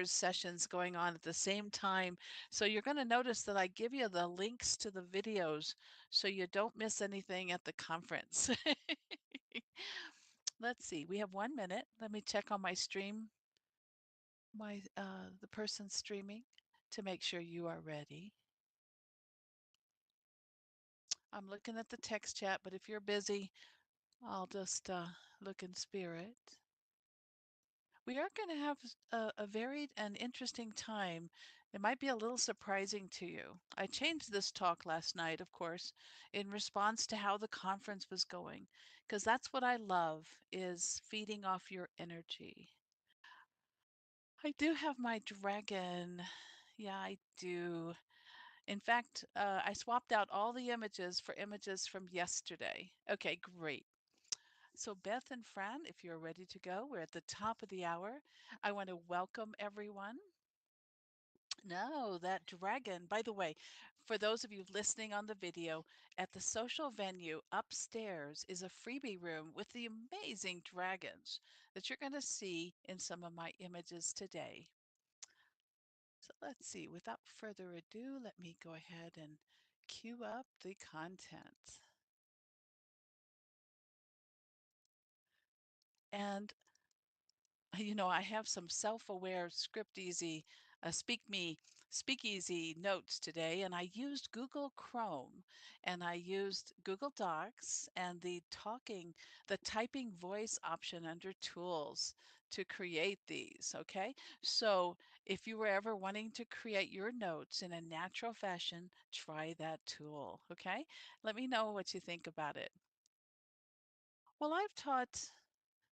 sessions going on at the same time. So you're going to notice that I give you the links to the videos so you don't miss anything at the conference. Let's see, we have 1 minute. Let me check on my stream, the person streaming to make sure you are ready. I'm looking at the text chat, but if you're busy, I'll just look in spirit. We are going to have a varied and interesting time. It might be a little surprising to you. I changed this talk last night, of course, in response to how the conference was going, because that's what I love, is feeding off your energy. I do have my dragon. Yeah, I do. In fact, I swapped out all the images for images from yesterday. Okay, great. So Beth and Fran, if you're ready to go, we're at the top of the hour. I want to welcome everyone. No, that dragon. By the way, for those of you listening on the video, at the social venue upstairs is a freebie room with the amazing dragons that you're going to see in some of my images today. So let's see, without further ado, let me go ahead and cue up the content. And I have some self-aware speakeasy notes today, and I used Google Chrome, and I used Google Docs and the typing voice option under tools to create these, okay? So if you were ever wanting to create your notes in a natural fashion, try that tool, okay? Let me know what you think about it. Well, I've taught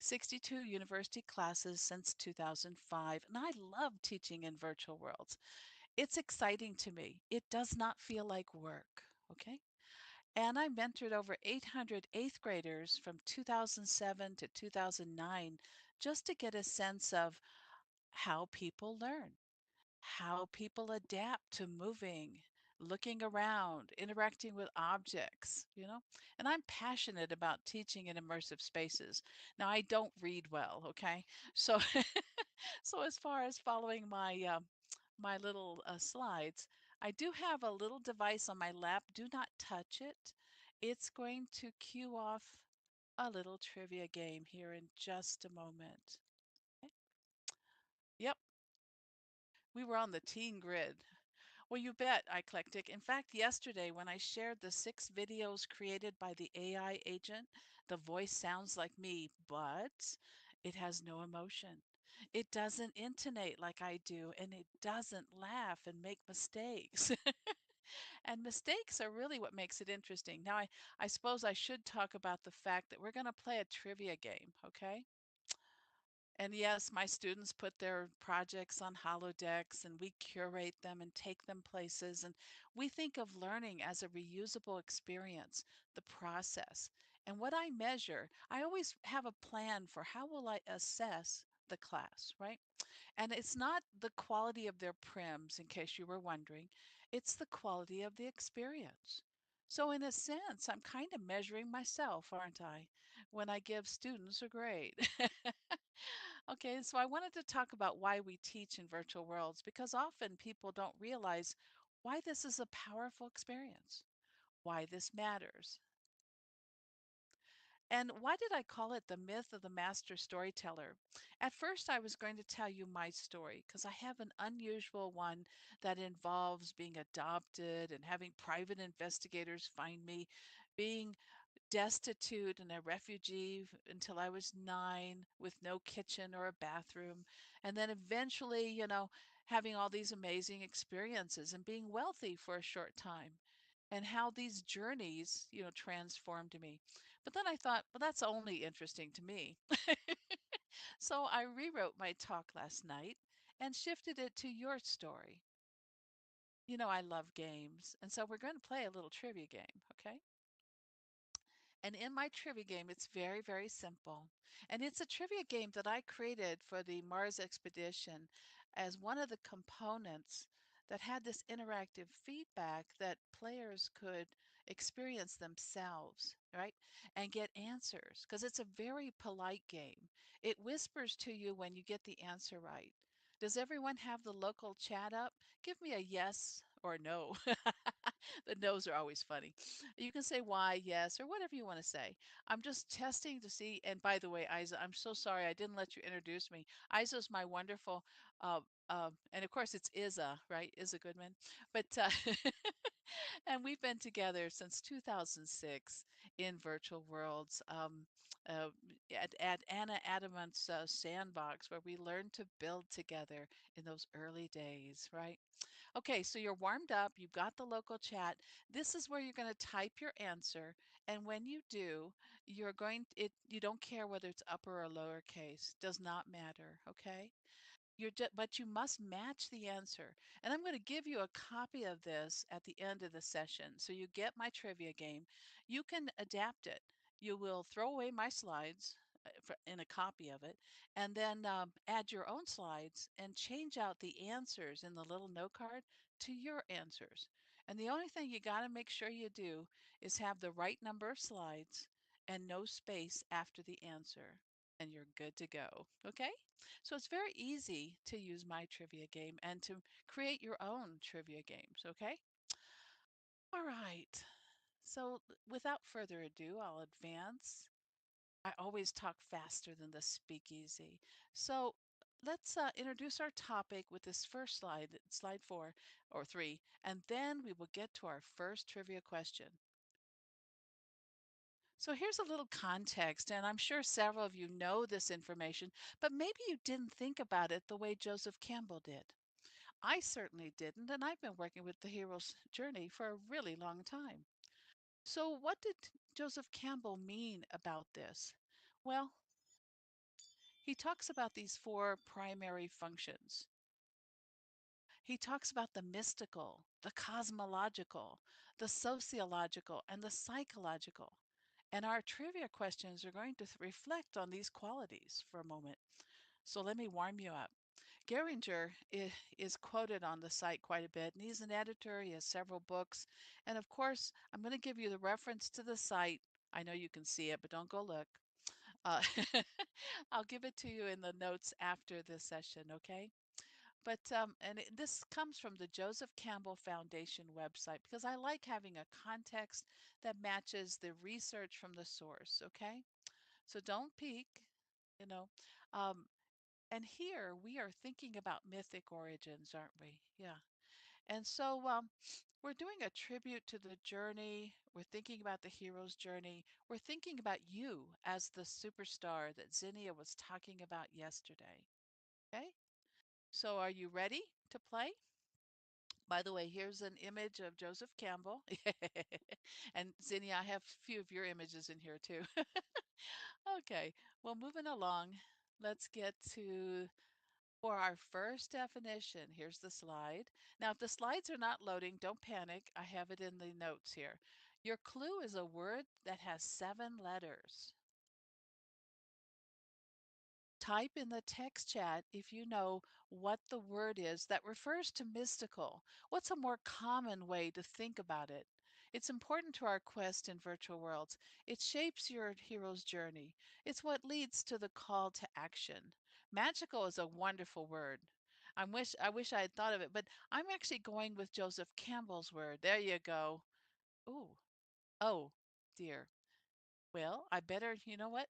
62 university classes since 2005, and I love teaching in virtual worlds. It's exciting to me. It does not feel like work, okay? And I mentored over 800 eighth graders from 2007 to 2009 just to get a sense of how people learn, how people adapt to moving, looking around, interacting with objects. And I'm passionate about teaching in immersive spaces. Now, I don't read well, okay? So, so as far as following my little slides, I do have a little device on my lap. Do not touch it. It's going to cue off a little trivia game here in just a moment. Okay. Yep, we were on the teen grid. Well, you bet, Eclectic. In fact, yesterday when I shared the 6 videos created by the AI agent, the voice sounds like me, but it has no emotion. It doesn't intonate like I do, and it doesn't laugh and make mistakes. And mistakes are really what makes it interesting. Now, I suppose I should talk about the fact that we're going to play a trivia game, okay? And yes, my students put their projects on holodecks and we curate them and take them places. And we think of learning as a reusable experience, the process. And what I measure, I always have a plan for how will I assess the class, right? And it's not the quality of their prims, in case you were wondering, it's the quality of the experience. So in a sense, I'm kind of measuring myself, aren't I, when I give students a grade. Okay, so I wanted to talk about why we teach in virtual worlds because often people don't realize why this is a powerful experience, why this matters. And why did I call it the myth of the master storyteller? At first, I was going to tell you my story because I have an unusual one that involves being adopted and having private investigators find me, being destitute and a refugee until I was 9 with no kitchen or a bathroom. And then eventually, having all these amazing experiences and being wealthy for a short time. And how these journeys, transformed me. But then I thought, well, that's only interesting to me. So I rewrote my talk last night and shifted it to your story. I love games. And so we're going to play a little trivia game, okay? And in my trivia game, it's very, very simple. And it's a trivia game that I created for the Mars expedition as one of the components that had this interactive feedback that players could experience themselves, right? And get answers, because it's a very polite game. It whispers to you when you get the answer right. Does everyone have the local chat up? Give me a yes or no. The no's are always funny. You can say why, yes, or whatever you want to say. I'm just testing to see. And by the way, Isa, I'm so sorry I didn't let you introduce me. Isa's my wonderful, and of course it's Isa, right? Isa Goodman. But and we've been together since 2006 in virtual worlds uh, at Anna Adamant's sandbox, where we learned to build together in those early days, right? Okay, so you're warmed up, you've got the local chat. This is where you're going to type your answer, and when you do, you don't care whether it's upper or lowercase, does not matter, okay? But you must match the answer. And I'm going to give you a copy of this at the end of the session. So you get my trivia game. You can adapt it. You will throw away my slides in a copy of it, and then add your own slides and change out the answers in the little note card to your answers. And the only thing you got to make sure you do is have the right number of slides and no space after the answer, and you're good to go. Okay? So it's very easy to use my trivia game and to create your own trivia games, okay? All right. So without further ado, I'll advance. I always talk faster than the speakeasy. So let's introduce our topic with this first slide, slide 4 or 3, and then we will get to our first trivia question. So here's a little context, and I'm sure several of you know this information, but maybe you didn't think about it the way Joseph Campbell did. I certainly didn't, and I've been working with the hero's journey for a really long time. So what did Joseph Campbell mean about this? Well, he talks about these 4 primary functions. He talks about the mystical, the cosmological, the sociological, and the psychological. And our trivia questions are going to reflect on these qualities for a moment. So let me warm you up. Geringer is quoted on the site quite a bit, and he's an editor. He has several books. And of course, I'm going to give you the reference to the site. I know you can see it, but don't go look. Uh, I'll give it to you in the notes after this session, okay? But this comes from the Joseph Campbell Foundation website because I like having a context that matches the research from the source, okay? So don't peek, you know. Um, and here we are thinking about mythic origins, aren't we? Yeah. And so we're doing a tribute to the journey. We're thinking about the hero's journey. We're thinking about you as the superstar that Zinnia was talking about yesterday. Okay? So are you ready to play? By the way, here's an image of Joseph Campbell. And Zinnia, I have a few of your images in here too. Okay, well, moving along, let's get to for our first definition. Here's the slide. Now, if the slides are not loading, don't panic. I have it in the notes here. Your clue is a word that has 7 letters. Type in the text chat if you know what the word is that refers to mystical. What's a more common way to think about it? It's important to our quest in virtual worlds. It shapes your hero's journey. It's what leads to the call to action. Magical is a wonderful word. I wish I had thought of it, but I'm actually going with Joseph Campbell's word. There you go. Ooh. Oh, dear. Well, I better, you know what?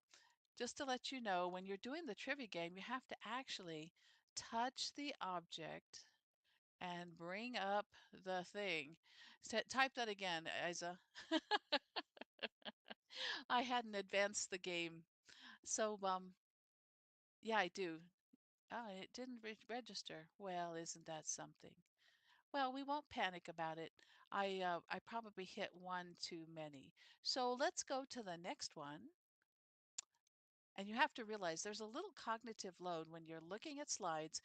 Just to let you know, when you're doing the trivia game, you have to actually touch the object and bring up the thing. Type that again, Isa. I hadn't advanced the game. So, yeah, I do. Oh, it didn't register. Well, isn't that something? Well, we won't panic about it. I probably hit one too many. So let's go to the next one. And you have to realize there's a little cognitive load when you're looking at slides,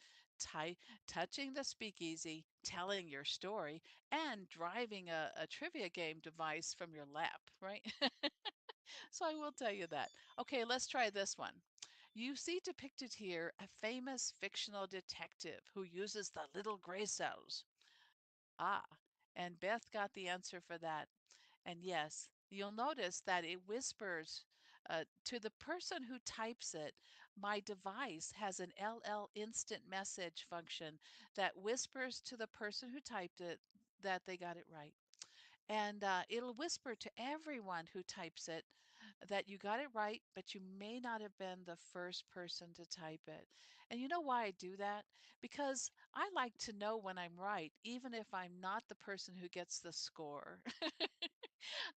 touching the speakeasy, telling your story, and driving a trivia game device from your lap, right? So I will tell you that. Okay, let's try this one. You see depicted here a famous fictional detective who uses the little gray cells. Ah, and Beth got the answer for that. And yes, you'll notice that it whispers To the person who types it, my device has an LL instant message function that whispers to the person who typed it that they got it right. And it'll whisper to everyone who types it that you got it right, but you may not have been the first person to type it. And you know why I do that? Because I like to know when I'm right, even if I'm not the person who gets the score.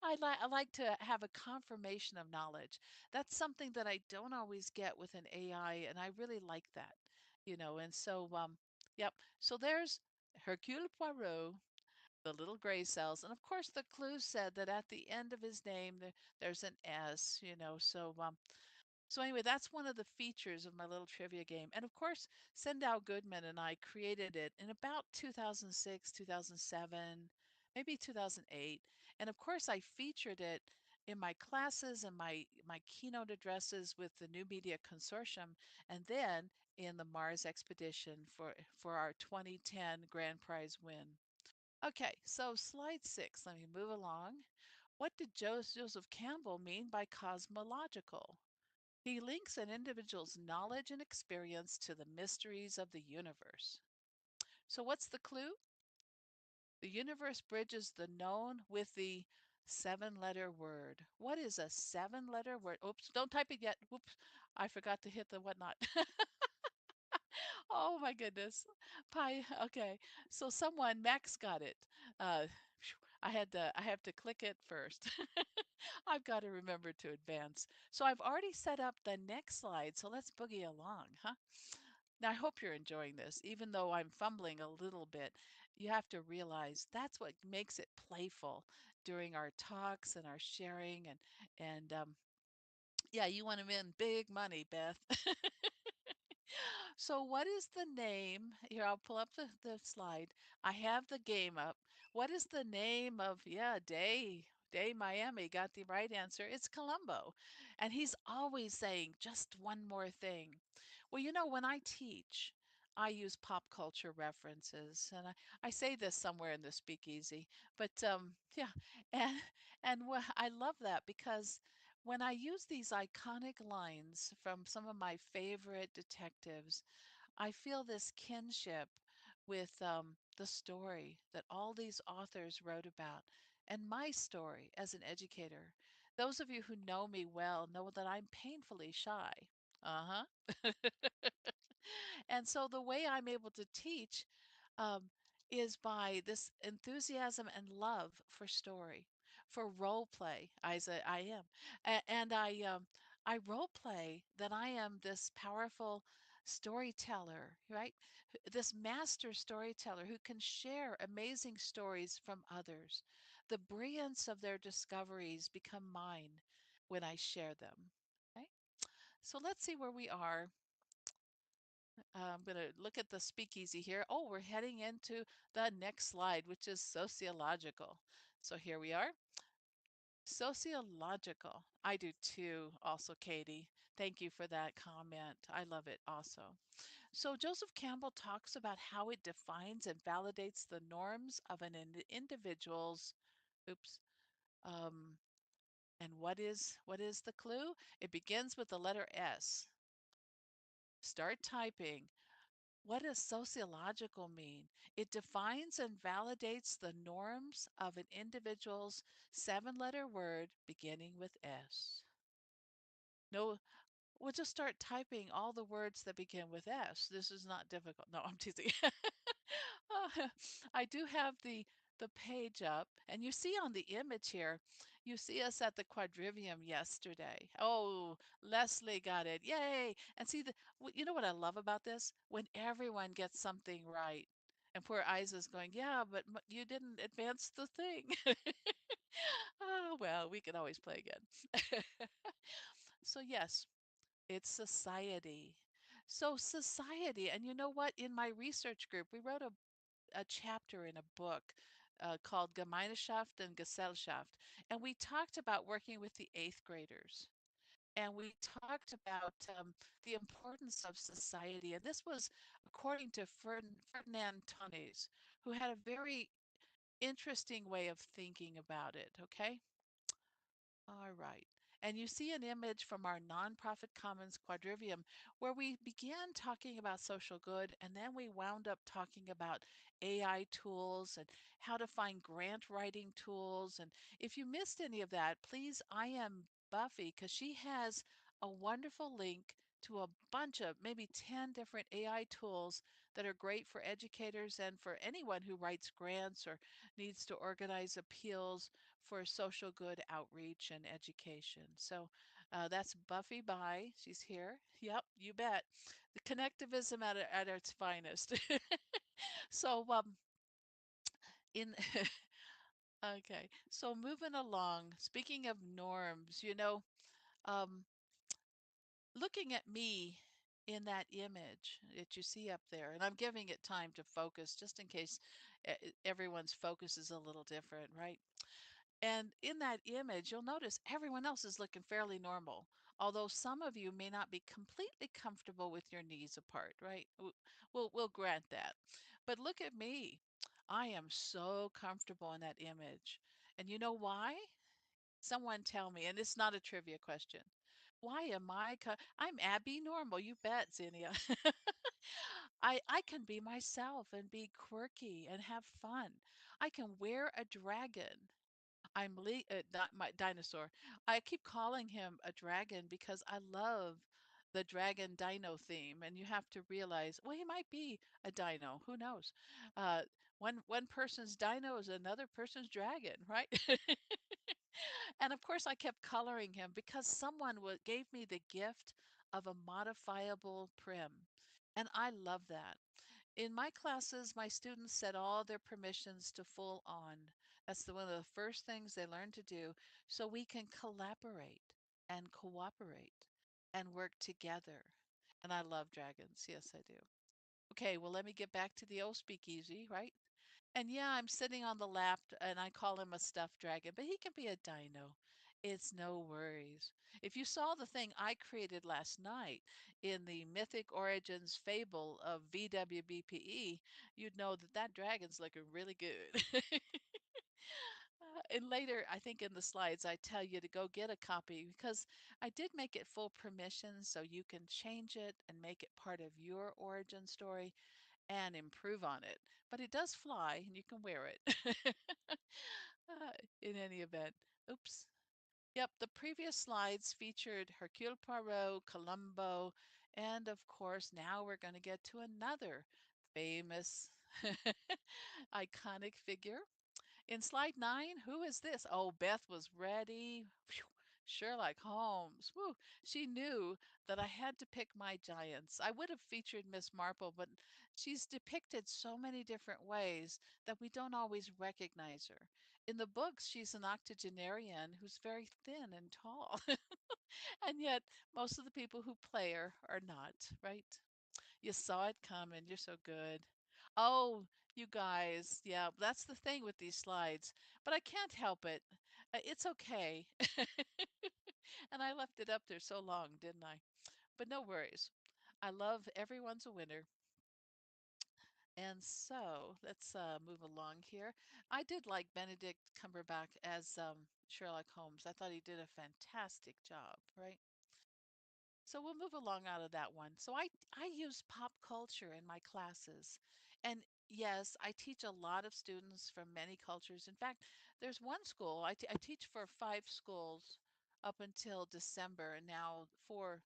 I like to have a confirmation of knowledge. That's something that I don't always get with an AI, and I really like that, And so, yep. So there's Hercule Poirot, the little gray cells. And of course, the clue said that at the end of his name, there's an S. So anyway, that's one of the features of my little trivia game. And of course, Sendao Goodman and I created it in about 2006, 2007, maybe 2008. And of course, I featured it in my classes and my keynote addresses with the New Media Consortium, and then in the Mars expedition for our 2010 grand prize win. Okay, so slide 6, let me move along. What did Joseph Campbell mean by cosmological? He links an individual's knowledge and experience to the mysteries of the universe. So what's the clue? The universe bridges the known with the 7-letter word. What is a 7-letter word? Oops, don't type it yet. Oops, I forgot to hit the whatnot. Oh my goodness. Okay. So Max got it. Uh, I have to click it first. I've got to remember to advance. So I've already set up the next slide. So let's boogie along, huh? Now I hope you're enjoying this, even though I'm fumbling a little bit. You have to realize that's what makes it playful during our talks and our sharing and yeah, you want to win big money, Beth. So what is the name? Here, I'll pull up the slide. I have the game up. What is the name of, yeah, Day Miami got the right answer. It's Columbo. And he's always saying just one more thing. Well, when I teach, I use pop culture references, and I say this somewhere in the speakeasy, but yeah, and I love that because when I use these iconic lines from some of my favorite detectives, I feel this kinship with the story that all these authors wrote about and my story as an educator. Those of you who know me well know that I'm painfully shy. Uh huh. And so the way I'm able to teach um, is by this enthusiasm and love for story, for role play. I am, and I role play that I am this powerful storyteller, right? This master storyteller who can share amazing stories from others. The brilliance of their discoveries become mine when I share them. Okay, so let's see where we are. I'm going to look at the speakeasy here. Oh, we're heading into the next slide, which is sociological. So here we are. Sociological. I do too, also, Katie. Thank you for that comment. I love it also. So Joseph Campbell talks about how it defines and validates the norms of an individual's, oops, um, and what is the clue? It begins with the letter S. Start typing. What does sociological mean? It defines and validates the norms of an individual's 7-letter word beginning with S. No, we'll just start typing all the words that begin with S. This is not difficult. No, I'm teasing. I do have the page up, and you see on the image here, you see us at the quadrivium yesterday. Oh, Leslie got it. Yay. And see, you know what I love about this? When everyone gets something right. And poor Isa's going, yeah, but you didn't advance the thing. Oh, well, we can always play again. So yes, it's society. So society, and you know what? In my research group, we wrote a chapter in a book called Gemeinschaft and Gesellschaft, and we talked about working with the 8th graders. And we talked about the importance of society. And this was according to Ferdinand Tones, who had a very interesting way of thinking about it. Okay. All right. And you see an image from our nonprofit commons quadrivium where we began talking about social good, and then we wound up talking about AI tools and how to find grant writing tools. And if you missed any of that, please, I am Buffy, because she has a wonderful link to a bunch of maybe 10 different AI tools that are great for educators and for anyone who writes grants or needs to organize appeals for social good outreach and education. So that's Buffy Bye. She's here. Yep, you bet. The connectivism at its finest. So in okay, so moving along, speaking of norms, um, looking at me in that image that you see up there, and I'm giving it time to focus just in case everyone's focus is a little different, right? And in that image, you'll notice everyone else is looking fairly normal, although some of you may not be completely comfortable with your knees apart, right? We'll grant that. But look at me. I am so comfortable in that image. And you know why? Someone tell me, and it's not a trivia question. Why am I'm Abby Normal, you bet, Zinnia. I can be myself and be quirky and have fun. I can wear a dragon. Not my dinosaur. I keep calling him a dragon because I love the dragon dino theme, and you have to realize, well, he might be a dino. Who knows? Uh, one person's dino is another person's dragon, right? And of course, I kept coloring him because someone gave me the gift of a modifiable prim, and I love that. In my classes, my students set all their permissions to full on. That's one of the first things they learn to do so we can collaborate and cooperate and work together. And I love dragons. Yes, I do. Okay, well, let me get back to the old speakeasy, right? And yeah, I'm sitting on the lap and I call him a stuffed dragon, but he can be a dino. It's no worries. If you saw the thing I created last night in the Mythic Origins Fable of VWBPE, you'd know that that dragon's looking really good. And later, I think in the slides, I tell you to go get a copy because I did make it full permission so you can change it and make it part of your origin story and improve on it. But it does fly and you can wear it. uh, in any event. Oops. Yep, the previous slides featured Hercule Poirot, Columbo, and of course, now we're going to get to another famous, iconic figure. In slide 9, who is this? Oh, Beth was ready. Phew, Sherlock Holmes. Woo. She knew that I had to pick my giants. I would have featured Miss Marple, but she's depicted so many different ways that we don't always recognize her. In the books, she's an octogenarian who's very thin and tall. And yet, most of the people who play her are not, right? You saw it coming. You're so good. Oh, you guys. Yeah, that's the thing with these slides. But I can't help it. It's okay. And I left it up there so long, didn't I? But no worries. I love everyone's a winner. And so let's move along here. I did like Benedict Cumberbatch as Sherlock Holmes. I thought he did a fantastic job, right? So we'll move along out of that one. So I use pop culture in my classes. And yes, I teach a lot of students from many cultures. In fact, there's one school, I teach for 5 schools up until December, and now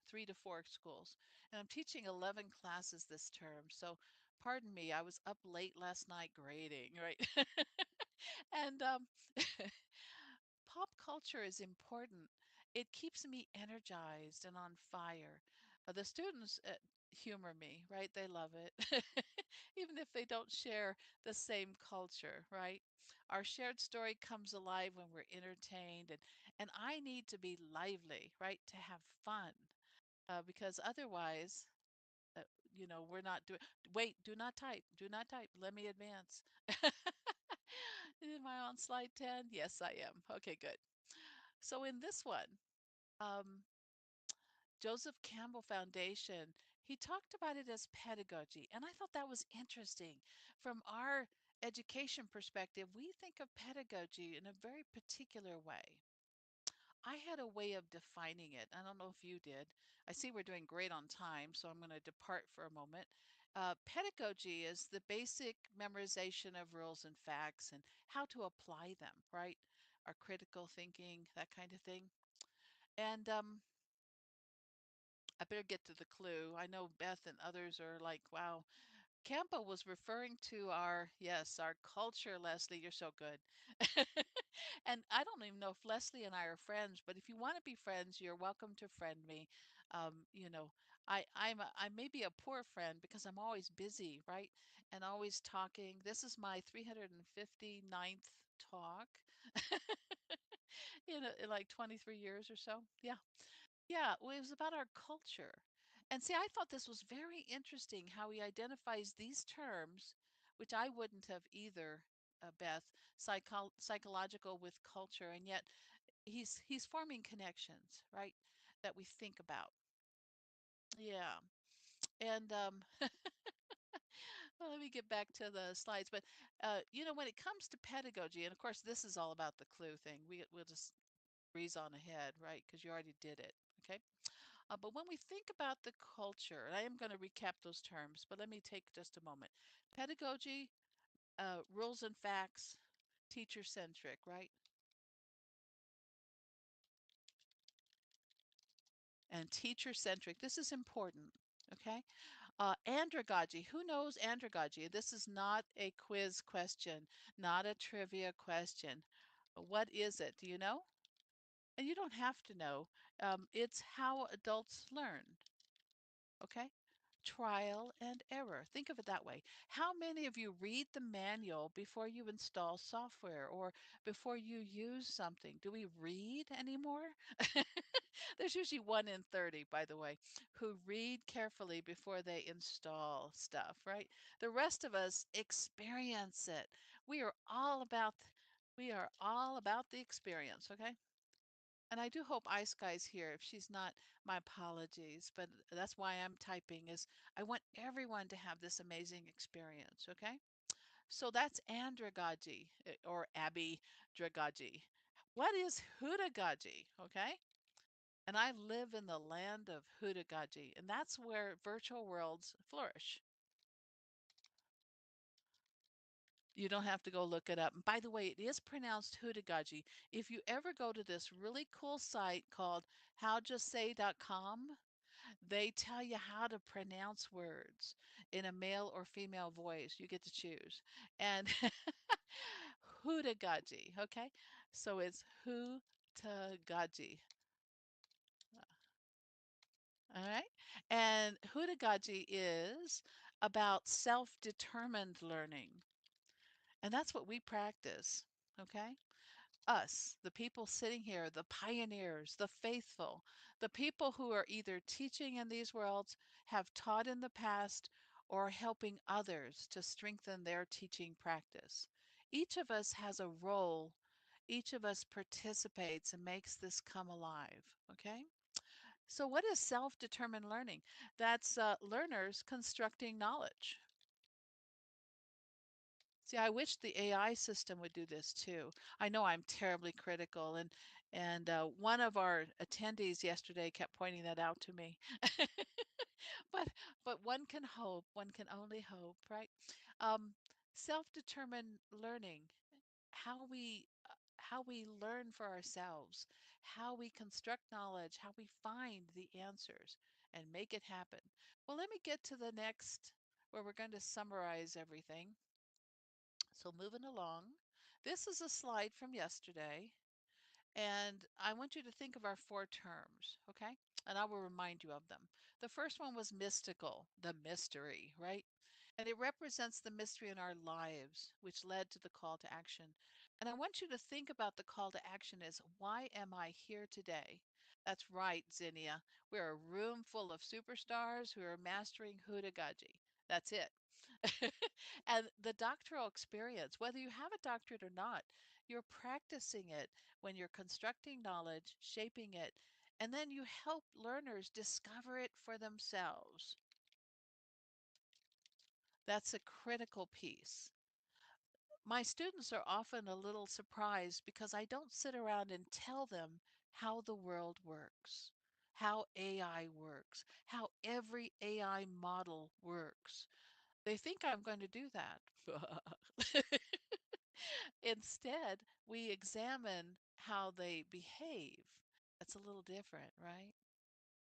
3 to 4 schools. And I'm teaching 11 classes this term. So pardon me, I was up late last night grading, right? And pop culture is important. It keeps me energized and on fire. The students humor me, right? They love it, even if they don't share the same culture, right? Our shared story comes alive when we're entertained, and I need to be lively, right, to have fun, because otherwise, we're not doing. Wait, do not type. Do not type. Let me advance. Am I on slide 10? Yes, I am. Okay, good. So in this one, um, Joseph Campbell Foundation, he talked about it as pedagogy. And I thought that was interesting. From our education perspective, we think of pedagogy in a very particular way. I had a way of defining it. I don't know if you did. I see we're doing great on time, so I'm going to depart for a moment. Pedagogy is the basic memorization of rules and facts and how to apply them, right? Our critical thinking, that kind of thing. And I better get to the clue. I know Beth and others are like, wow, Campo was referring to our, yes, our culture, Leslie. You're so good. And I don't even know if Leslie and I are friends, but if you want to be friends, you're welcome to friend me. You know, I may be a poor friend because I'm always busy, right? And always talking. This is my 359th talk in like 23 years or so. Yeah. Yeah, well, it was about our culture. And see, I thought this was very interesting how he identifies these terms, which I wouldn't have either, Beth, psychological with culture, and yet he's forming connections, right, that we think about. Yeah. And well, let me get back to the slides. But when it comes to pedagogy, and of course, this is all about the clue thing. We'll just breeze on ahead, right? Because you already did it. Okay. But when we think about the culture, and I am going to recap those terms, but let me take just a moment. Pedagogy, rules and facts, teacher centric, right? And teacher centric. This is important. Okay. Andragogy. Who knows andragogy? This is not a quiz question, not a trivia question. What is it? Do you know? And you don't have to know. It's how adults learn. Okay. Trial and error. Think of it that way. How many of you read the manual before you install software or before you use something? Do we read anymore? There's usually 1 in 30, by the way, who read carefully before they install stuff, right? The rest of us experience it. We are all about the experience, okay? And I do hope Ice Guy's here. If she's not, my apologies. But that's why I'm typing is I want everyone to have this amazing experience, okay? So that's andragogy or Abby Dragaji. What is hudagogy, okay? And I live in the land of hudagogy, and that's where virtual worlds flourish. You don't have to go look it up. And by the way, it is pronounced hudagogy. If you ever go to this really cool site called howjustsay.com, they tell you how to pronounce words in a male or female voice. You get to choose. And hudagogy, okay? So it's hutagaji. All right. And hudagogy is about self-determined learning. And that's what we practice, okay? Us, the people sitting here, the pioneers, the faithful, the people who are either teaching in these worlds, have taught in the past, or helping others to strengthen their teaching practice. Each of us has a role. Each of us participates and makes this come alive, okay? So what is self-determined learning? That's learners constructing knowledge. See, I wish the AI system would do this too. I know I'm terribly critical, and one of our attendees yesterday kept pointing that out to me. But one can hope. One can only hope, right? Um, Self-determined learning, how we learn for ourselves, how we construct knowledge, how we find the answers and make it happen. Well, let me get to the next where we're going to summarize everything. So moving along, this is a slide from yesterday, and I want you to think of our 4 terms, okay? And I will remind you of them. The first one was mystical, the mystery, right? And it represents the mystery in our lives, which led to the call to action. And I want you to think about the call to action as, why am I here today? That's right, Zinnia. We're a room full of superstars who are mastering hudagogy. That's it. And the doctoral experience, whether you have a doctorate or not, you're practicing it when you're constructing knowledge, shaping it, and then you help learners discover it for themselves. That's a critical piece. My students are often a little surprised because I don't sit around and tell them how the world works, how AI works, how every AI model works. They think I'm going to do that. Instead, we examine how they behave. That's a little different, right?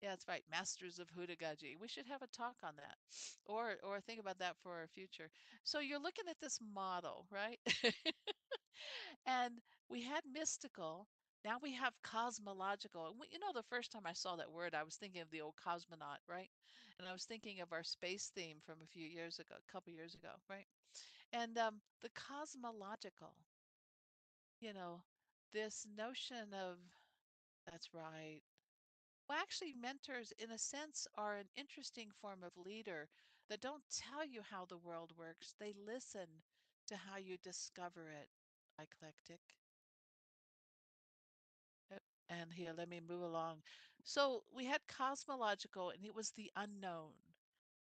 Yeah, that's right. Masters of Hudagogy. We should have a talk on that, or think about that for our future. So you're looking at this model, right? And we had mystical. Now we have cosmological. And you know, the first time I saw that word, I was thinking of the old cosmonaut, right? And I was thinking of our space theme from a few years ago, a couple years ago, right? And the cosmological, you know, this notion of that's right. Well, actually, mentors, in a sense, are an interesting form of leader that don't tell you how the world works. They listen to how you discover it. Eclectic. And here, let me move along. So we had cosmological, and it was the unknown.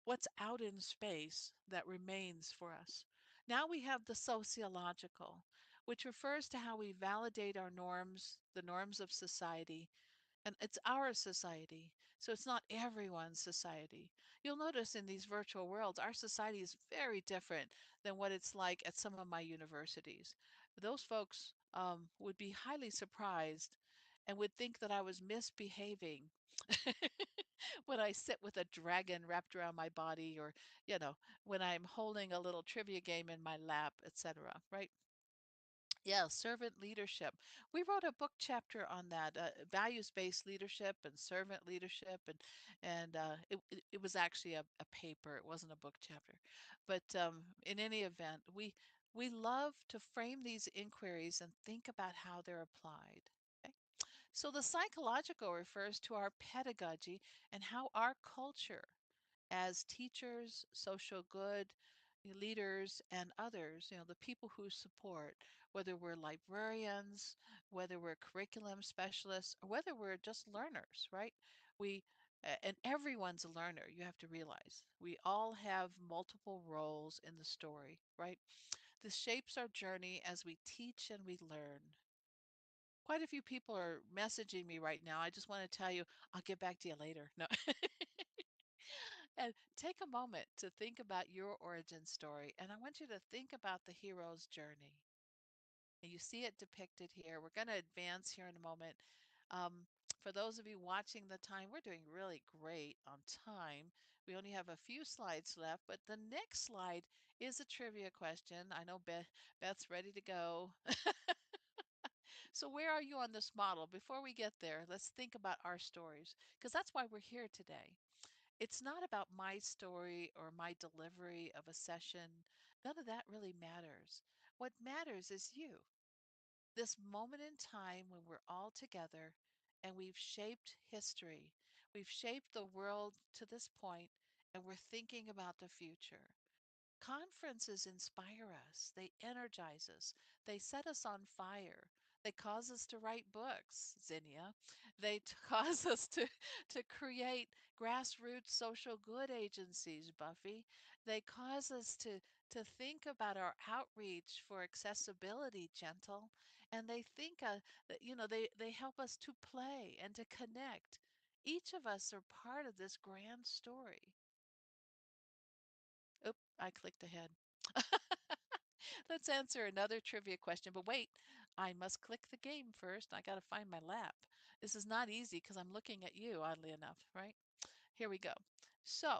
What's out in space that remains for us. Now we have the sociological, which refers to how we validate our norms, the norms of society, and it's our society. So it's not everyone's society. You'll notice in these virtual worlds, our society is very different than what it's like at some of my universities. Those folks would be highly surprised and would think that I was misbehaving when I sit with a dragon wrapped around my body, or, when I'm holding a little trivia game in my lap, etc. Right? Yeah, servant leadership. We wrote a book chapter on that, values-based leadership and servant leadership, and it was actually a paper. It wasn't a book chapter, but in any event, we love to frame these inquiries and think about how they're applied. Okay? So the psychological refers to our pedagogy and how our culture as teachers, social good leaders, and others, the people who support, whether we're librarians, whether we're curriculum specialists, or whether we're just learners, right? We and everyone's a learner, you have to realize. We all have multiple roles in the story, right? This shapes our journey as we teach and we learn. Quite a few people are messaging me right now. I just want to tell you, I'll get back to you later. No. And take a moment to think about your origin story. And I want you to think about the hero's journey. And you see it depicted here. We're going to advance here in a moment. Um, for those of you watching the time, we're doing really great on time. We only have a few slides left, but the next slide is a trivia question. I know Beth's ready to go. So where are you on this model? Before we get there, let's think about our stories, because that's why we're here today. It's not about my story or my delivery of a session. None of that really matters. What matters is you. This moment in time when we're all together and we've shaped history. We've shaped the world to this point, and we're thinking about the future. Conferences inspire us, they energize us, they set us on fire, they cause us to write books, Zinnia. They cause us to create grassroots social good agencies, Buffy. They cause us to think about our outreach for accessibility, Gentle. And they think that, they help us to play and to connect. Each of us are part of this grand story. Oop, I clicked ahead. Let's answer another trivia question, but wait, I must click the game first. I got to find my lap. This is not easy because I'm looking at you, oddly enough, right? Here we go. So,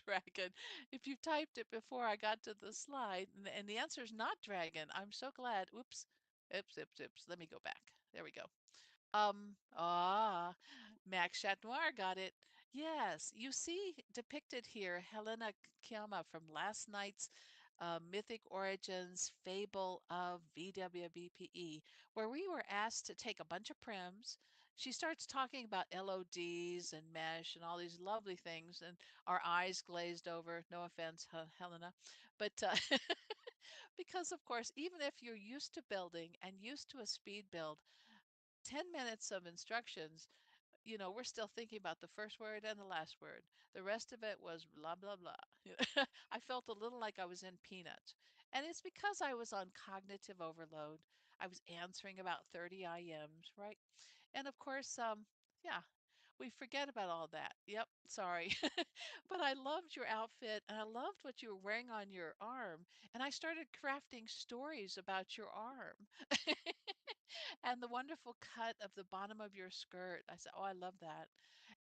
dragon, if you typed it before I got to the slide, and the answer is not dragon, I'm so glad. Oops, oops, oops, oops. Let me go back. There we go. Ah, Max Chat got it. Yes, you see depicted here Helena Kiama from last night's Mythic Origins Fable of VWBPE, where we were asked to take a bunch of prims. She starts talking about LODs and mesh and all these lovely things, and our eyes glazed over. No offense, Helena, but because of course, even if you're used to building and used to a speed build, 10 minutes of instructions, we're still thinking about the first word and the last word. The rest of it was blah, blah, blah. I felt a little like I was in Peanuts. And it's because I was on cognitive overload. I was answering about 30 IMs, right? And of course, yeah, we forget about all that. Yep, sorry. But I loved your outfit and I loved what you were wearing on your arm. And I started crafting stories about your arm and the wonderful cut of the bottom of your skirt. I said, "Oh, I love that."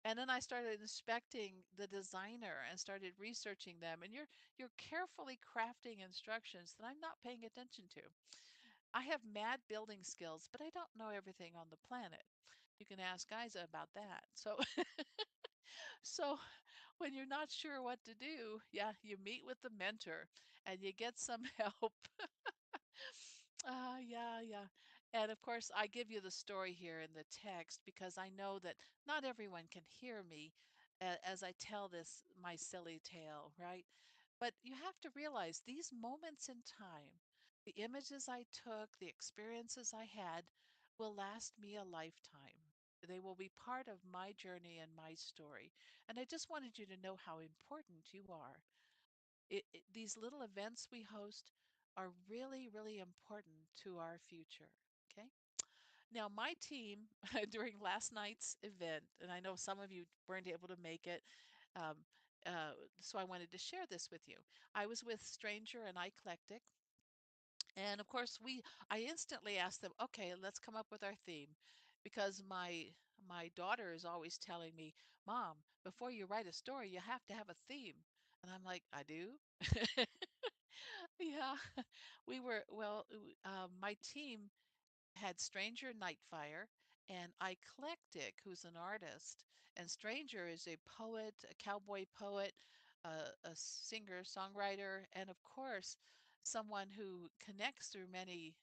And then I started inspecting the designer and started researching them. And you're carefully crafting instructions that I'm not paying attention to. I have mad building skills, but I don't know everything on the planet. You can ask Isa about that. So when you're not sure what to do, yeah, you meet with the mentor and you get some help. Yeah, yeah. And of course, I give you the story here in the text because I know that not everyone can hear me as I tell this, my silly tale, right? But you have to realize these moments in time, the images I took, the experiences I had, will last me a lifetime. They will be part of my journey and my story. And I just wanted you to know how important you are. These little events we host are really, really important to our future. Okay. Now, my team during last night's event, and I know some of you weren't able to make it, um, so I wanted to share this with you. I was with Stranger and Eclectic, and of course, I instantly asked them, "Okay, let's come up with our theme," because my daughter is always telling me, "Mom, before you write a story, you have to have a theme," and I'm like, "I do." Yeah, my team had Stranger Nightfire and Eclectic, who's an artist. And Stranger is a poet, a cowboy poet, a singer, songwriter, and of course, someone who connects through many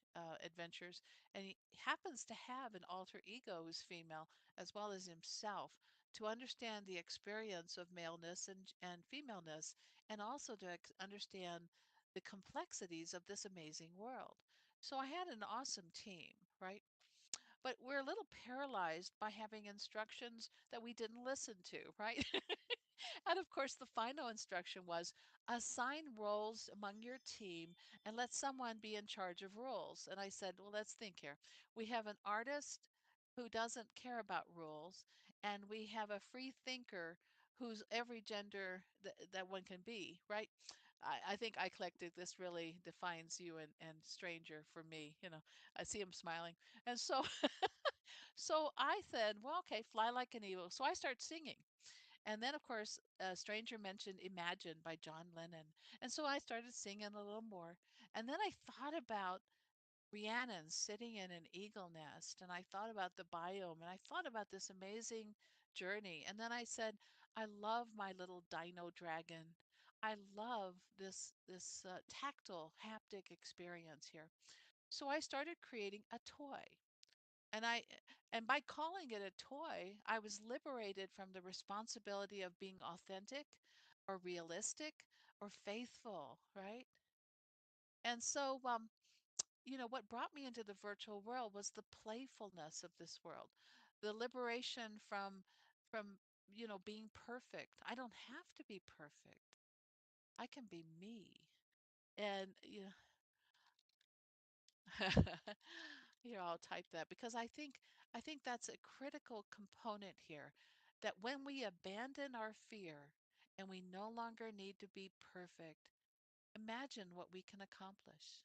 adventures. And he happens to have an alter ego who's female, as well as himself, to understand the experience of maleness and femaleness, and also to understand the complexities of this amazing world. So I had an awesome team, right? But we're a little paralyzed by having instructions that we didn't listen to, right? And of course, the final instruction was assign roles among your team and let someone be in charge of roles. And I said, well, let's think here. We have an artist who doesn't care about rules, and we have a free thinker who's every gender that one can be, right? I think I collected this really defines you and stranger for me. I see him smiling. And so I said, well, okay, fly like an eagle. So I start singing. And then, of course, a stranger mentioned Imagine by John Lennon. And so I started singing a little more. And then I thought about Rhiannon sitting in an eagle nest. And I thought about the biome. And I thought about this amazing journey. And then I said, I love my little dino dragon. I love this tactile haptic experience here. So I started creating a toy. And I and by calling it a toy, I was liberated from the responsibility of being authentic or realistic or faithful, right? And so, what brought me into the virtual world was the playfulness of this world, the liberation from being perfect. I don't have to be perfect. I can be me. And Here, I'll type that because I think that's a critical component here, that when we abandon our fear and we no longer need to be perfect, imagine what we can accomplish.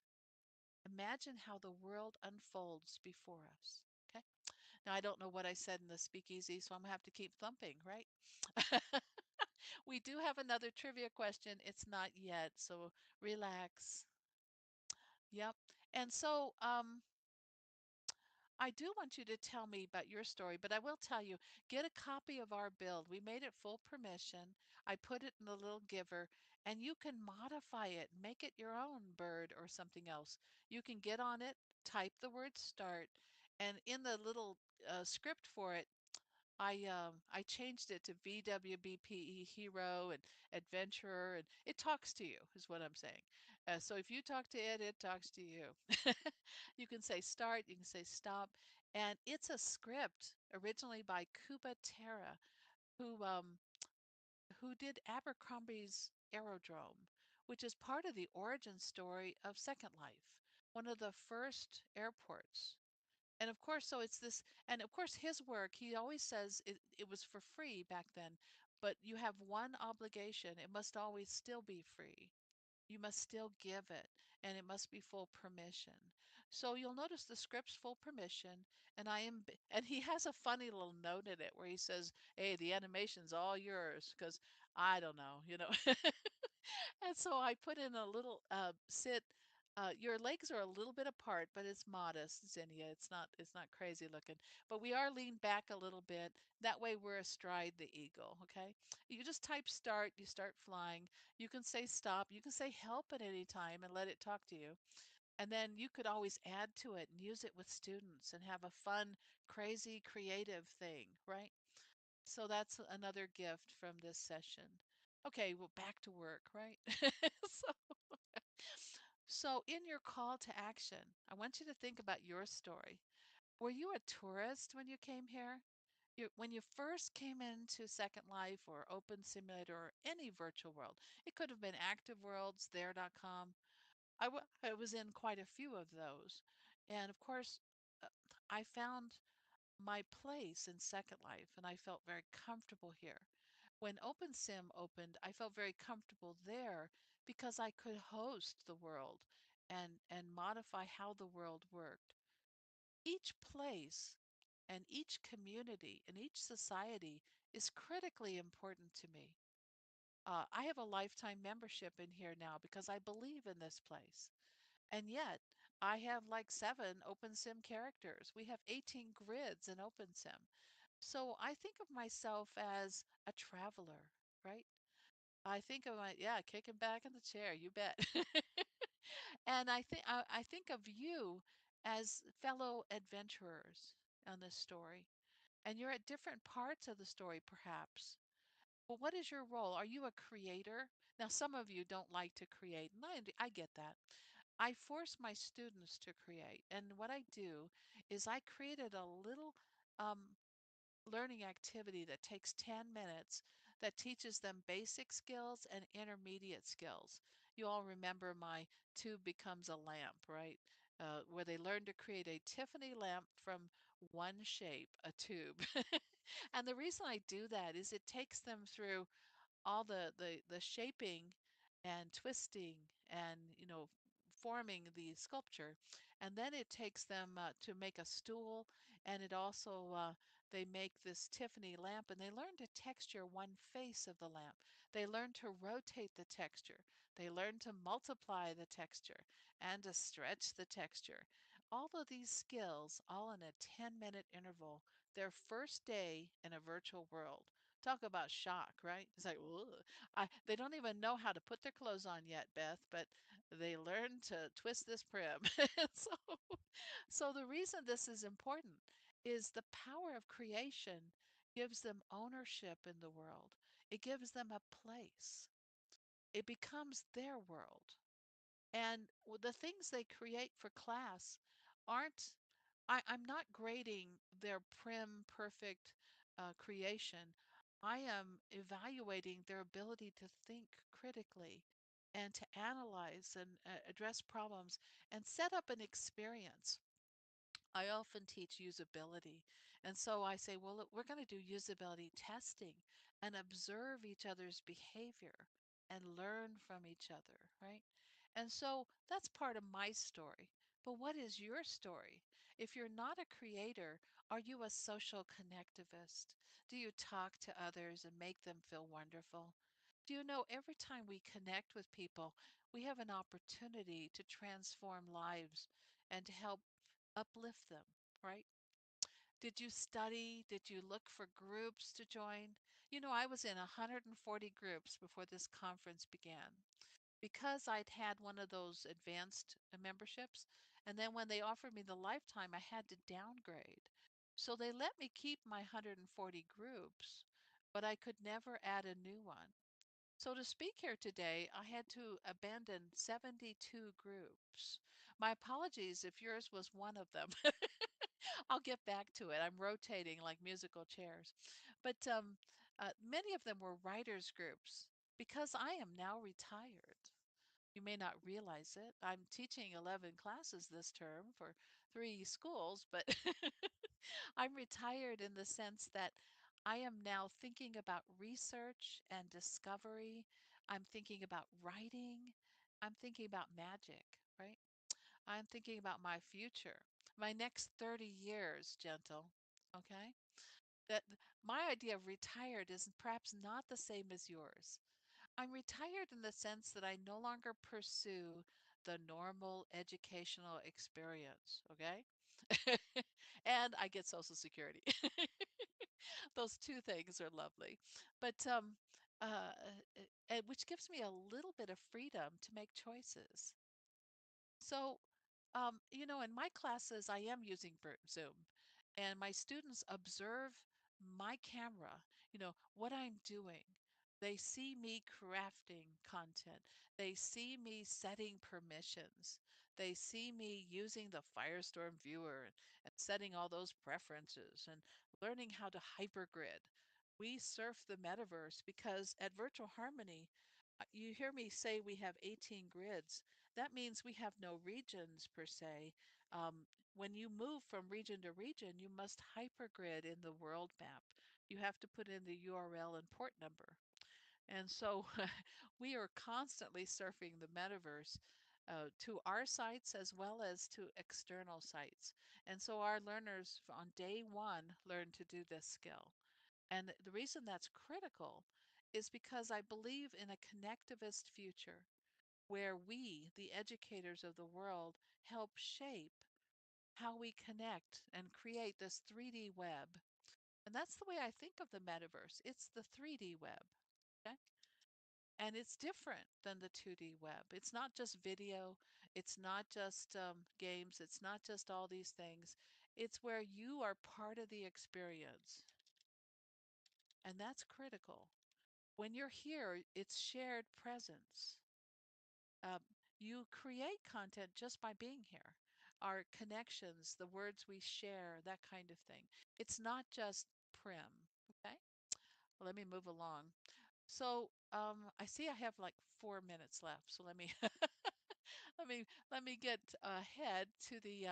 Imagine how the world unfolds before us. Okay. Now, I don't know what I said in the speakeasy, so I'm gonna have to keep thumping, right? We do have another trivia question. It's not yet, so relax. Yep. And so, I do want you to tell me about your story, but I will tell you, get a copy of our build. We made it full permission. I put it in the little giver, and you can modify it, make it your own bird or something else. You can get on it, type the word start, and in the little script for it, I changed it to VWBPE hero and adventurer, and it talks to you, is what I'm saying. So if you talk to it, it talks to you. You can say start, you can say stop, and it's a script originally by Kuba Terra, who um, who did Abercrombie's Aerodrome, which is part of the origin story of Second Life. one of the first airports. And of course, so it's this, and of course, his work, he always says it was for free back then, but you have one obligation. It must always still be free. You must still give it, and it must be full permission. So you'll notice the script's full permission, and and he has a funny little note in it where he says, "Hey, the animation's all yours," because I don't know, you know. And so I put in a little sit. Your legs are a little bit apart, but it's modest, Zinnia. It's not crazy looking. But we are leaned back a little bit. That way we're astride the eagle, okay? You just type start, you start flying. You can say stop, you can say help at any time and let it talk to you. And then you could always add to it and use it with students and have a fun, crazy, creative thing, right? So that's another gift from this session. Okay, well, back to work, right? So, so in your call to action, I want you to think about your story. Were you a tourist when you came here? When you first came into Second Life or Open Simulator or any virtual world, it could have been Active Worlds, there.com. I was in quite a few of those. And of course, uh, I found my place in Second Life, and I felt very comfortable here. When OpenSim opened, I felt very comfortable there because I could host the world and modify how the world worked. Each place and each community and each society is critically important to me. I have a lifetime membership in here now because I believe in this place. And yet, I have like 7 OpenSim characters. We have 18 grids in OpenSim. So I think of myself as a traveler, right? I think of yeah, kicking back in the chair, you bet. And I think of you as fellow adventurers on this story. And you're at different parts of the story, perhaps. Well, what is your role? Are you a creator? Now, some of you don't like to create, and I get that. I force my students to create. And what I do is I created a little um, learning activity that takes 10 minutes that teaches them basic skills and intermediate skills. You all remember my tube becomes a lamp, right? Where they learn to create a Tiffany lamp from one shape, a tube. And the reason I do that is it takes them through all the shaping and twisting and forming the sculpture, and then it takes them to make a stool, and it also they make this Tiffany lamp, and they learn to texture one face of the lamp. They learn to rotate the texture. They learn to multiply the texture and to stretch the texture. All of these skills, all in a 10-minute interval, their first day in a virtual world. Talk about shock, right? It's like, "Ugh." They don't even know how to put their clothes on yet, Beth, but they learn to twist this prim. So, so the reason this is important is the power of creation gives them ownership in the world. It gives them a place. It becomes their world. And the things they create for class aren't, I'm not grading their prim, perfect creation. I am evaluating their ability to think critically and to analyze and address problems and set up an experience. I often teach usability. And so I say, well, look, we're going to do usability testing and observe each other's behavior and learn from each other, right? And so that's part of my story. But what is your story? If you're not a creator, are you a social connectivist? Do you talk to others and make them feel wonderful? Do you know every time we connect with people, we have an opportunity to transform lives and to help uplift them, right? Did you study? Did you look for groups to join? I was in 140 groups before this conference began because I'd had one of those advanced memberships. And then when they offered me the lifetime, I had to downgrade. So they let me keep my 140 groups, but I could never add a new one. So to speak here today, I had to abandon 72 groups. My apologies if yours was one of them. I'll get back to it. I'm rotating like musical chairs. But many of them were writers' groups because I am now retired. You may not realize it. I'm teaching 11 classes this term for 3 schools, but I'm retired in the sense that I am now thinking about research and discovery. I'm thinking about writing. I'm thinking about magic, right? I'm thinking about my future, my next 30 years, gentle. Okay? That my idea of retired is perhaps not the same as yours. I'm retired in the sense that I no longer pursue the normal educational experience, okay? And I get Social Security. Those two things are lovely. But which gives me a little bit of freedom to make choices. So, in my classes, I am using Zoom, and my students observe my camera, what I'm doing. They see me crafting content. They see me setting permissions. They see me using the Firestorm viewer and setting all those preferences and learning how to hypergrid. We surf the metaverse because at Virtual Harmony, you hear me say we have 18 grids. That means we have no regions per se. When you move from region to region, you must hypergrid in the world map. You have to put in the URL and port number. And so we are constantly surfing the metaverse to our sites as well as to external sites. And so our learners on day one learn to do this skill. And the reason that's critical is because I believe in a connectivist future where we, the educators of the world, help shape how we connect and create this 3D web. And that's the way I think of the metaverse. It's the 3D web. Okay? And it's different than the 2D web. It's not just video, it's not just games, it's not just all these things. It's where you are part of the experience. And that's critical. When you're here, it's shared presence. You create content just by being here. Our connections, the words we share, that kind of thing. It's not just prim. Okay. Well, let me move along. So I see I have like 4 minutes left. So let me let me get ahead to the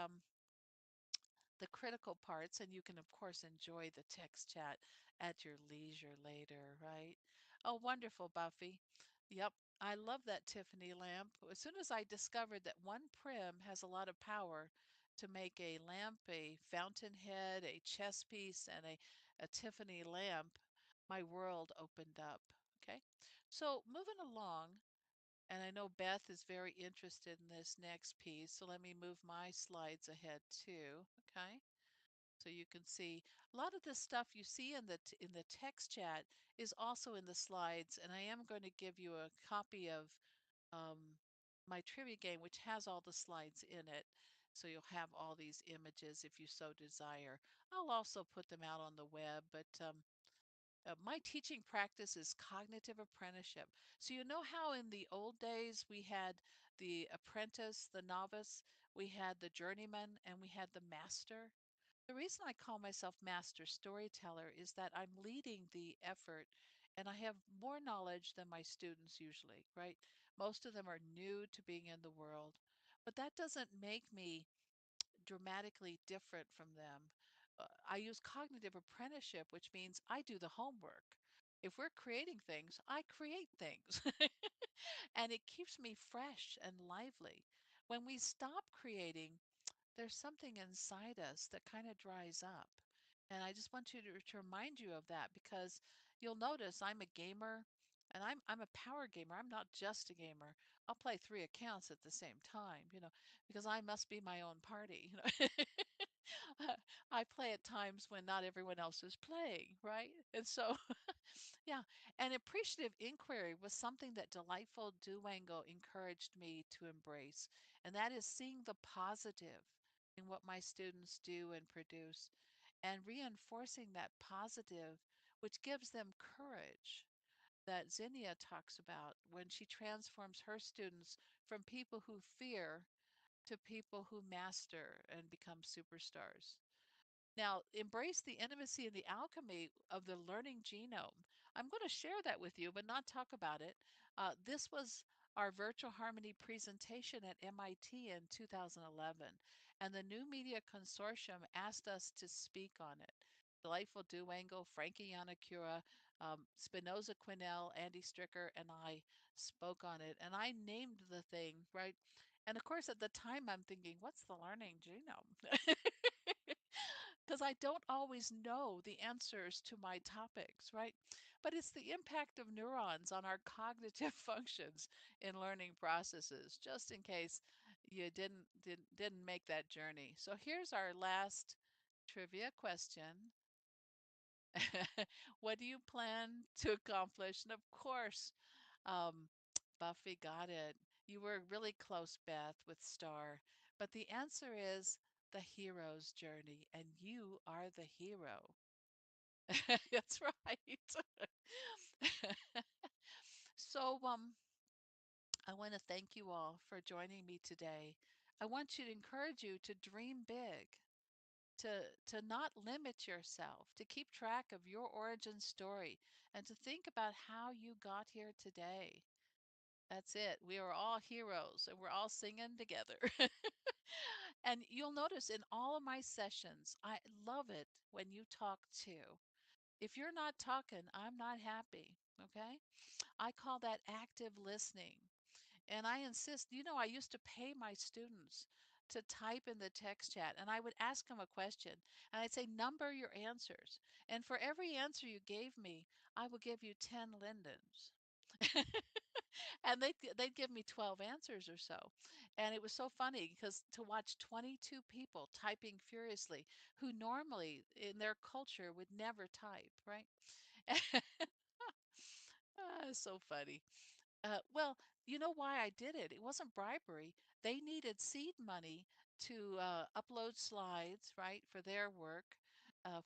critical parts, and you can of course enjoy the text chat at your leisure later, right? Oh, wonderful, Buffy. Yep, I love that Tiffany lamp. As soon as I discovered that one prim has a lot of power to make a lamp, a fountainhead, a chess piece, and a Tiffany lamp, my world opened up. Okay, so moving along, and I know Beth is very interested in this next piece, so let me move my slides ahead too. Okay. So you can see a lot of the stuff you see in the text chat is also in the slides, and I am going to give you a copy of my trivia game, which has all the slides in it. So you'll have all these images if you so desire. I'll also put them out on the web, but my teaching practice is cognitive apprenticeship. So you know how in the old days we had the apprentice, the novice, we had the journeyman, and we had the master? The reason I call myself master storyteller is that I'm leading the effort and I have more knowledge than my students usually, right? Most of them are new to being in the world, but that doesn't make me dramatically different from them. I use cognitive apprenticeship, which means I do the homework. If we're creating things, I create things. And it keeps me fresh and lively. When we stop creating, there's something inside us that kind of dries up. And I just want you to remind you of that because you'll notice I'm a gamer and I'm a power gamer. I'm not just a gamer. I'll play 3 accounts at the same time, because I must be my own party. I play at times when not everyone else is playing, right? And so, yeah, an appreciative inquiry was something that Delightful Durango encouraged me to embrace, and that is seeing the positive in what my students do and produce and reinforcing that positive, which gives them courage that Zinnia talks about when she transforms her students from people who fear to people who master and become superstars. Now, embrace the intimacy and the alchemy of the learning genome. I'm going to share that with you, but not talk about it. This was our virtual harmony presentation at MIT in 2011, and the New Media Consortium asked us to speak on it. Delightful Duango, Frankie Yanakura, Spinoza Quinnell, Andy Stricker, and I spoke on it. And I named the thing, right? And of course, at the time, I'm thinking, what's the learning genome? Because I don't always know the answers to my topics, right? But it's the impact of neurons on our cognitive functions in learning processes, just in case you didn't make that journey. So here's our last trivia question. What do you plan to accomplish? And of course, um, Buffy got it. You were really close, Beth, with Star. But the answer is the hero's journey, and you are the hero. That's right. So, I want to thank you all for joining me today. I want to encourage you to dream big, to not limit yourself, to keep track of your origin story, and to think about how you got here today. That's it. We are all heroes and we're all singing together. And you'll notice in all of my sessions, I love it when you talk too. If you're not talking, I'm not happy. Okay. I call that active listening. And I insist, I used to pay my students to type in the text chat, and I would ask them a question and I'd say, number your answers. And for every answer you gave me, I will give you 10 lindens. And they'd give me 12 answers or so. And it was so funny because to watch 22 people typing furiously who normally in their culture would never type, right? So funny. Well, you know why I did it? It wasn't bribery. They needed seed money to upload slides, right, for their work,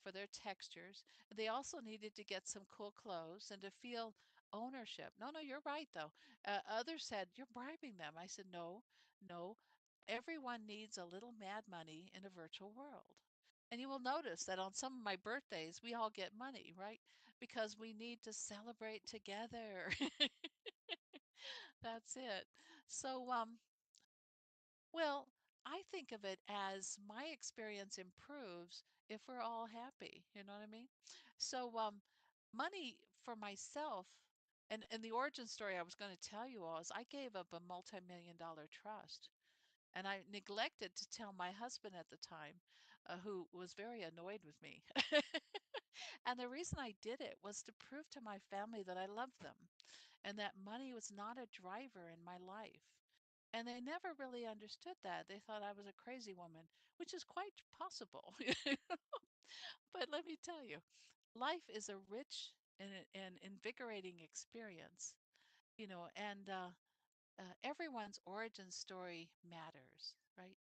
for their textures. They also needed to get some cool clothes and to feel ownership. No, no, you're right, though. Others said, you're bribing them. I said, no, no. Everyone needs a little mad money in a virtual world. And you will notice that on some of my birthdays, we all get money, right? Because we need to celebrate together. That's it. So, well, I think of it as my experience improves if we're all happy. You know what I mean? So, money for myself, and the origin story I was going to tell you all is I gave up a multi-million dollar trust. And I neglected to tell my husband at the time, who was very annoyed with me. And the reason I did it was to prove to my family that I loved them and that money was not a driver in my life. And they never really understood that. They thought I was a crazy woman, which is quite possible. But let me tell you, life is a rich and invigorating experience, and everyone's origin story matters, right?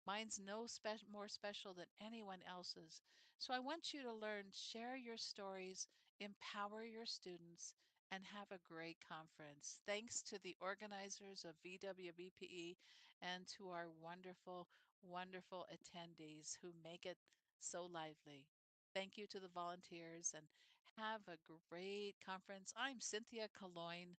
Mine's no more special than anyone else's. So I want you to learn, share your stories, empower your students, and have a great conference. Thanks to the organizers of VWBPE and to our wonderful, wonderful attendees who make it so lively. Thank you to the volunteers and have a great conference. I'm Cynthia Calongne.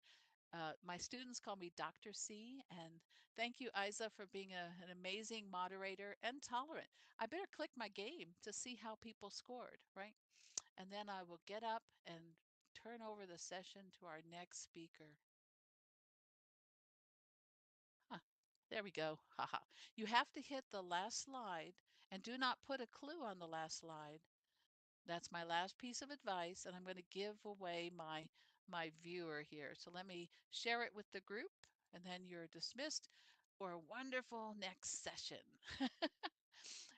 My students call me Dr. C, and thank you, Isa, for being an amazing moderator and tolerant. I better click my game to see how people scored, right? And then I will get up and turn over the session to our next speaker. Huh, there we go. Haha. You have to hit the last slide and do not put a clue on the last slide. That's my last piece of advice, and I'm going to give away my viewer here. So let me share it with the group, and then you're dismissed for a wonderful next session.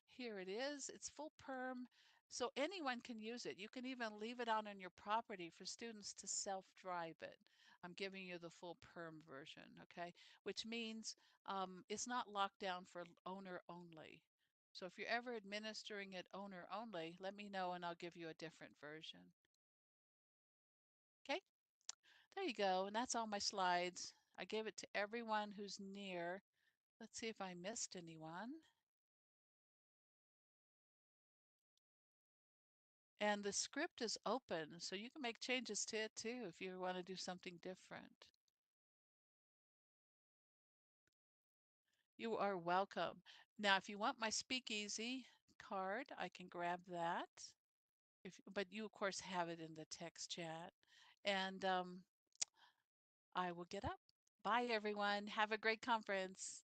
Here it is. It's full perm, so anyone can use it. You can even leave it out on your property for students to self-drive it. I'm giving you the full perm version, okay? Which means it's not locked down for owner only. So if you're ever administering it owner only, let me know and I'll give you a different version. Okay, there you go. And that's all my slides. I gave it to everyone who's near. Let's see if I missed anyone. And the script is open, so you can make changes to it too if you want to do something different. You are welcome. Now, if you want my speakeasy card, I can grab that. But you, of course, have it in the text chat. And I will get up. Bye, everyone. Have a great conference.